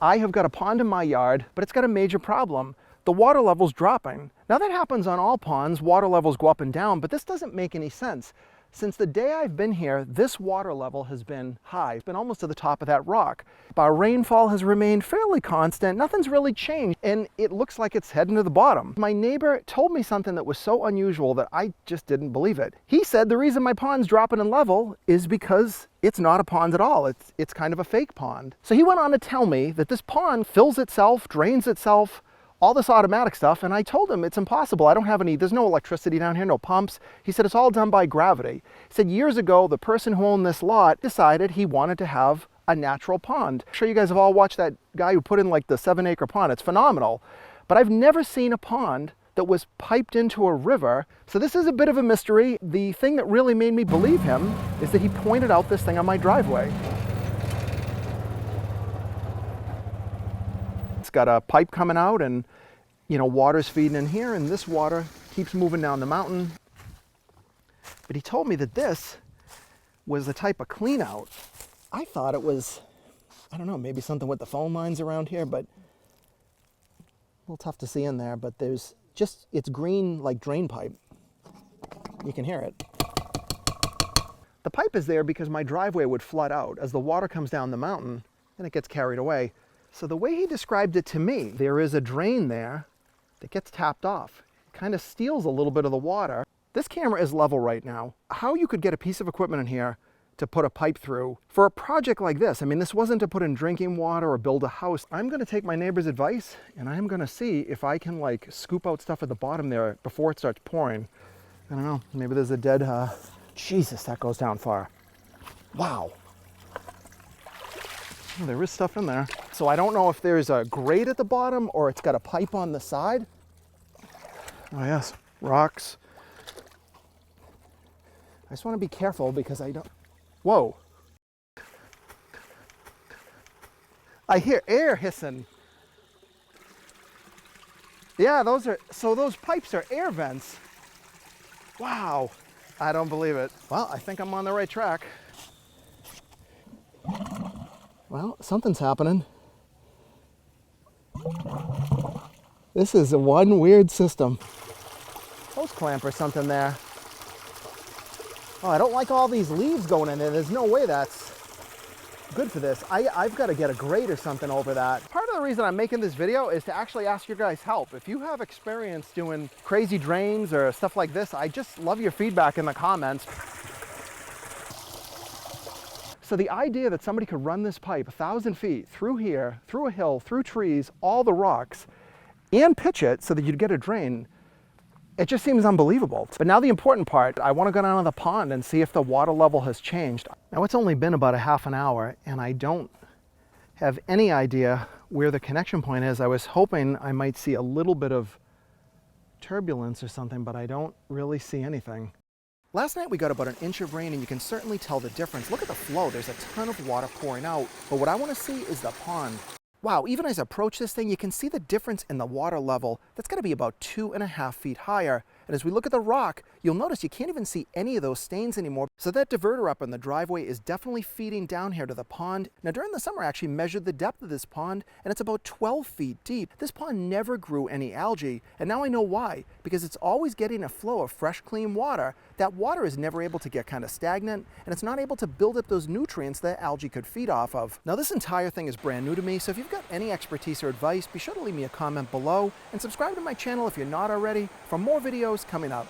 I have got a pond in my yard, but it's got a major problem. The water level's dropping. Now that happens on all ponds, water levels go up and down, but this doesn't make any sense. Since the day I've been here, this water level has been high. It's been almost to the top of that rock. Our rainfall has remained fairly constant. Nothing's really changed, and it looks like it's heading to the bottom. My neighbor told me something that was so unusual that I just didn't believe it. He said the reason my pond's dropping in level is because it's not a pond at all. It's kind of a fake pond. So he went on to tell me that this pond fills itself, drains itself, all this automatic stuff, and I told him it's impossible. I don't have any, there's no electricity down here, no pumps. He said it's all done by gravity. He said years ago, the person who owned this lot decided he wanted to have a natural pond. I'm sure you guys have all watched that guy who put in like the 7-acre pond. It's phenomenal. But I've never seen a pond that was piped into a river. So this is a bit of a mystery. The thing that really made me believe him is that he pointed out this thing on my driveway. It's got a pipe coming out and, you know, water's feeding in here, and this water keeps moving down the mountain. But he told me that this was the type of clean out. I thought it was, I don't know, maybe something with the phone lines around here, but a little tough to see in there, but there's just, it's green like drain pipe. You can hear it. The pipe is there because my driveway would flood out. As the water comes down the mountain, then it gets carried away. So the way he described it to me, there is a drain there that gets tapped off. It kind of steals a little bit of the water. This camera is level right now. How you could get a piece of equipment in here to put a pipe through for a project like this, I mean, this wasn't to put in drinking water or build a house. I'm gonna take my neighbor's advice and I'm gonna see if I can like scoop out stuff at the bottom there before it starts pouring. I don't know, maybe there's a dead, Jesus, that goes down far. Wow. Oh, there is stuff in there. So I don't know if there's a grate at the bottom or it's got a pipe on the side. Oh yes, rocks. I just want to be careful because I don't, whoa. I hear air hissing. Yeah, so those pipes are air vents. Wow, I don't believe it. Well, I think I'm on the right track. Well, something's happening. This is one weird system. Hose clamp or something there. Oh, I don't like all these leaves going in there. There's no way that's good for this. I've got to get a grate or something over that. Part of the reason I'm making this video is to actually ask your guys' help. If you have experience doing crazy drains or stuff like this, I just love your feedback in the comments. So the idea that somebody could run this pipe 1,000 feet through here, through a hill, through trees, all the rocks, and pitch it so that you'd get a drain, it just seems unbelievable. But now the important part, I want to go down to the pond and see if the water level has changed. Now it's only been about a half an hour and I don't have any idea where the connection point is. I was hoping I might see a little bit of turbulence or something, but I don't really see anything. Last night we got about an inch of rain and you can certainly tell the difference. Look at the flow, there's a ton of water pouring out, but what I want to see is the pond. Wow, even as I approach this thing, you can see the difference in the water level. That's got to be about 2.5 feet higher. And as we look at the rock, you'll notice you can't even see any of those stains anymore. So that diverter up in the driveway is definitely feeding down here to the pond. Now during the summer I actually measured the depth of this pond and it's about 12 feet deep. This pond never grew any algae, and now I know why. Because it's always getting a flow of fresh, clean water. That water is never able to get kind of stagnant, and it's not able to build up those nutrients that algae could feed off of. Now this entire thing is brand new to me, so if you've got any expertise or advice, be sure to leave me a comment below and subscribe to my channel if you're not already for more videos coming up.